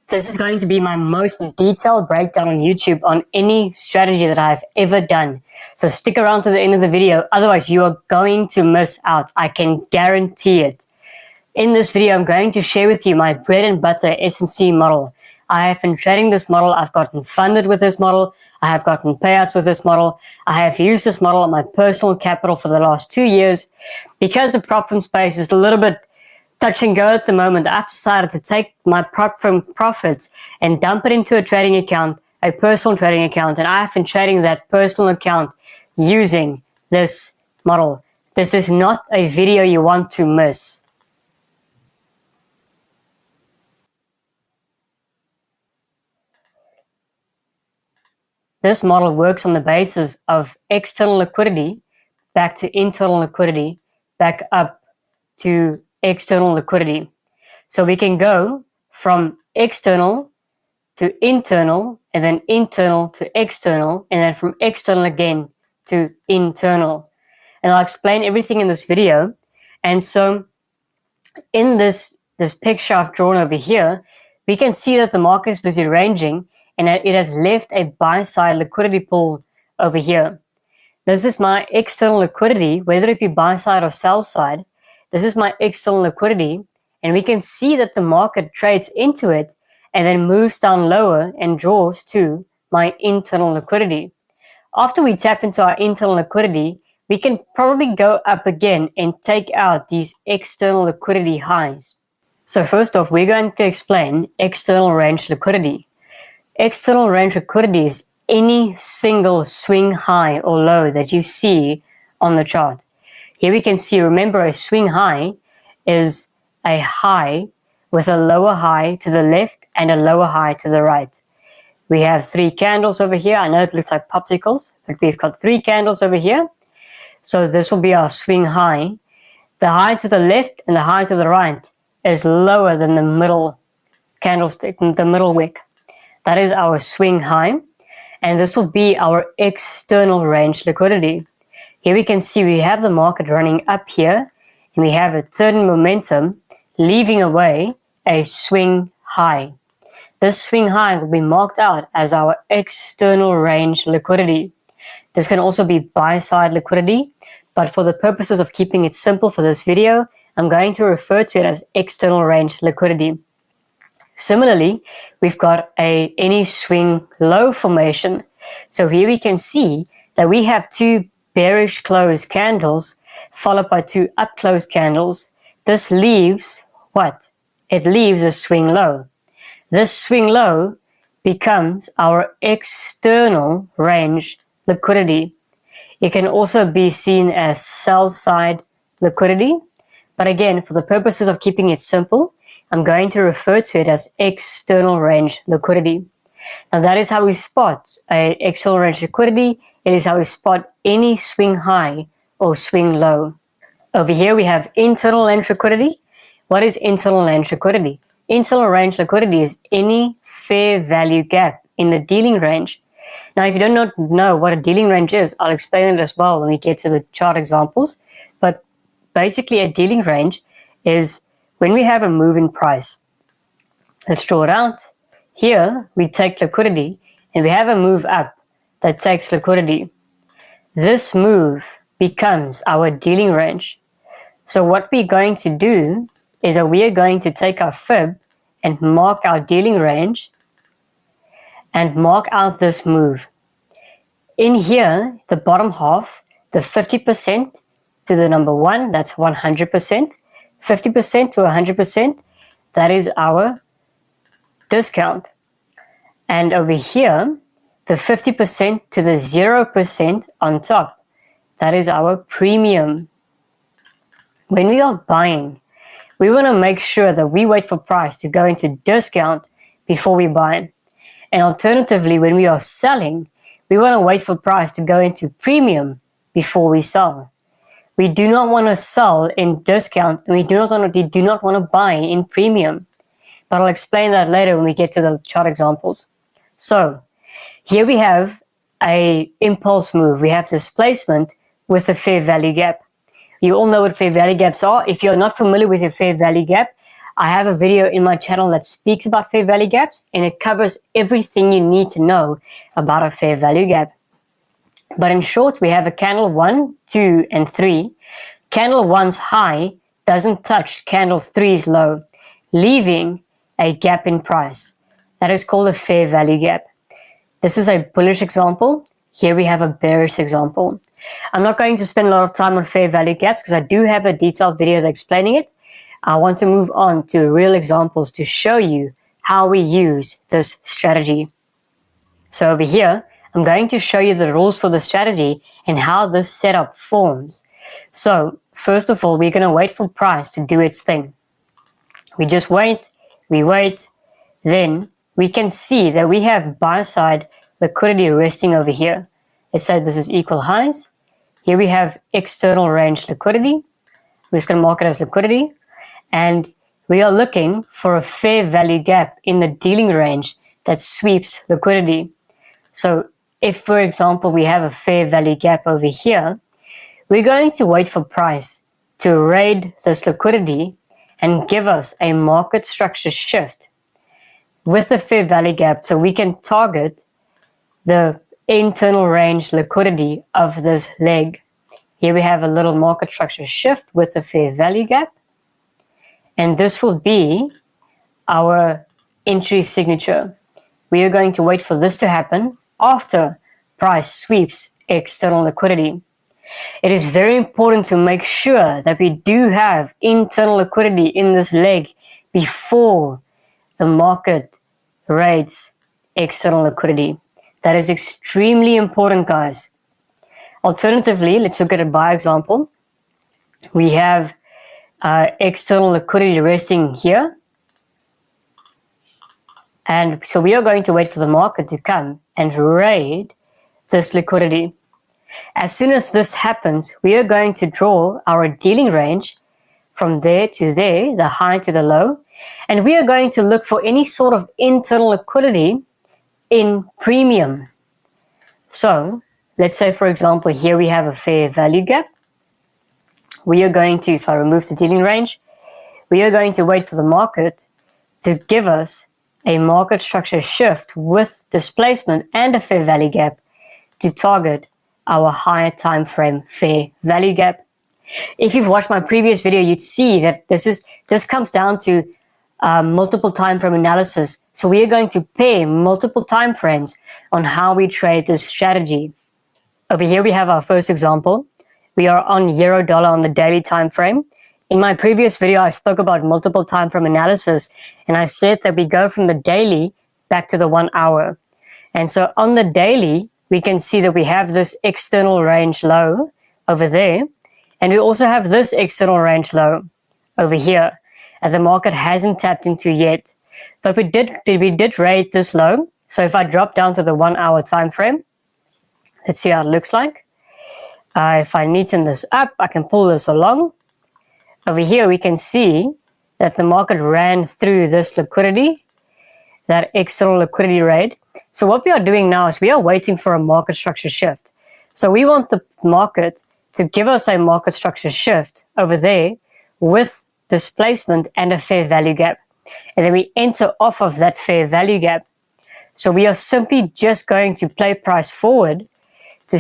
This is going to be my most detailed breakdown on YouTube on any strategy that I've ever done. So stick around to the end of the video, otherwise you are going to miss out. I can guarantee it. In this video, I'm going to share with you my bread and butter SMC model. I have been trading this model. I've gotten funded with this model. I have gotten payouts with this model. I have used this model on my personal capital for the last 2 years. Because the prop firm space is a little bit touch and go at the moment, I've decided to take my prop firm profits and dump it into a trading account, a personal trading account, and I've been trading that personal account using this model. This is not a video you want to miss. This model works on the basis of external liquidity back to internal liquidity, back up to external liquidity. So we can go from external to internal, and then internal to external, and then from external again to internal. And I'll explain everything in this video. And so in this picture I've drawn over here, we can see that the market is busy ranging and that it has left a buy side liquidity pool over here. This is my external liquidity, whether it be buy side or sell side. This is my external liquidity, and we can see that the market trades into it and then moves down lower and draws to my internal liquidity. After we tap into our internal liquidity, we can probably go up again and take out these external liquidity highs. So first off, we're going to explain external range liquidity. External range liquidity is any single swing high or low that you see on the chart. Here we can see, remember, a swing high is a high with a lower high to the left and a lower high to the right. We have 3 candles over here. I know it looks like popsicles, but we've got 3 candles over here. So this will be our swing high. The high to the left and the high to the right is lower than the middle candlestick, the middle wick. That is our swing high. And this will be our external range liquidity. Here we can see we have the market running up here, and we have a turn in momentum, leaving away a swing high. This swing high will be marked out as our external range liquidity. This can also be buy side liquidity, but for the purposes of keeping it simple for this video, I'm going to refer to it as external range liquidity. Similarly, we've got any swing low formation. So here we can see that we have 2 bearish close candles followed by 2 up close candles. This leaves what? It leaves a swing low. This swing low becomes our external range liquidity. It can also be seen as sell side liquidity, but again, for the purposes of keeping it simple, I'm going to refer to it as external range liquidity. Now that is how we spot a external range liquidity. It is how we spot any swing high or swing low. Over here we have internal range liquidity. What is internal range liquidity? Internal range liquidity is any fair value gap in the dealing range. Now if you do not know what a dealing range is, I'll explain it as well when we get to the chart examples. But basically a dealing range is when we have a move in price. Let's draw it out. Here we take liquidity and we have a move up that takes liquidity. This move becomes our dealing range. So what we're going to do is that we are going to take our fib and mark our dealing range and mark out this move. In here, the bottom half, the 50% to the number 1, that's 100%. 50% to 100%, that is our discount. And over here, the 50% to the 0% on top, that is our premium. When we are buying, we want to make sure that we wait for price to go into discount before we buy. And alternatively, when we are selling, we want to wait for price to go into premium before we sell. We do not want to sell in discount, and we do not want to buy in premium. But I'll explain that later when we get to the chart examples. So here we have a impulse move. We have displacement with the fair value gap. You all know what fair value gaps are. If you're not familiar with your fair value gap, I have a video in my channel that speaks about fair value gaps, and it covers everything you need to know about a fair value gap. But in short, we have a candle 1, 2, and 3. Candle 1's high doesn't touch candle 3's low, leaving a gap in price. That is called a fair value gap. This is a bullish example. Here we have a bearish example. I'm not going to spend a lot of time on fair value gaps because I do have a detailed video explaining it. I want to move on to real examples to show you how we use this strategy. So over here, I'm going to show you the rules for the strategy and how this setup forms. So first of all, we're going to wait for price to do its thing. We just wait, then we can see that we have buy side liquidity resting over here. Let's say this is equal highs. Here we have external range liquidity. We're just going to mark it as liquidity. And we are looking for a fair value gap in the dealing range that sweeps liquidity. So if, for example, we have a fair value gap over here, we're going to wait for price to raid this liquidity and give us a market structure shift with the fair value gap, so we can target the internal range liquidity of this leg. Here we have a little market structure shift with a fair value gap, and this will be our entry signature. We are going to wait for this to happen after price sweeps external liquidity. It is very important to make sure that we do have internal liquidity in this leg before the market raids external liquidity. That is extremely important, guys. Alternatively, let's look at a buy example. We have external liquidity resting here. And so we are going to wait for the market to come and raid this liquidity. As soon as this happens, we are going to draw our dealing range from there to there, the high to the low, and we are going to look for any sort of internal liquidity in premium. So let's say, for example, here we have a fair value gap. We are going to, if I remove the dealing range, we are going to wait for the market to give us a market structure shift with displacement and a fair value gap to target our higher time frame fair value gap. If you've watched my previous video, you'd see that this comes down to multiple time frame analysis. So we are going to pair multiple time frames on how we trade this strategy. Over here we have our first example. We are on euro dollar on the daily time frame. In my previous video, I spoke about multiple time frame analysis, and I said that we go from the daily back to the 1 hour. And so on the daily, we can see that we have this external range low over there, and we also have this external range low over here, and the market hasn't tapped into yet. But we did raid this low. So if I drop down to the 1 hour time frame, let's see how it looks like. If I neaten this up, I can pull this along. Over here, we can see that the market ran through this liquidity, that external liquidity raid. So what we are doing now is we are waiting for a market structure shift. So we want the market to give us a market structure shift over there with displacement and a fair value gap. And then we enter off of that fair value gap. So we are simply just going to play price forward to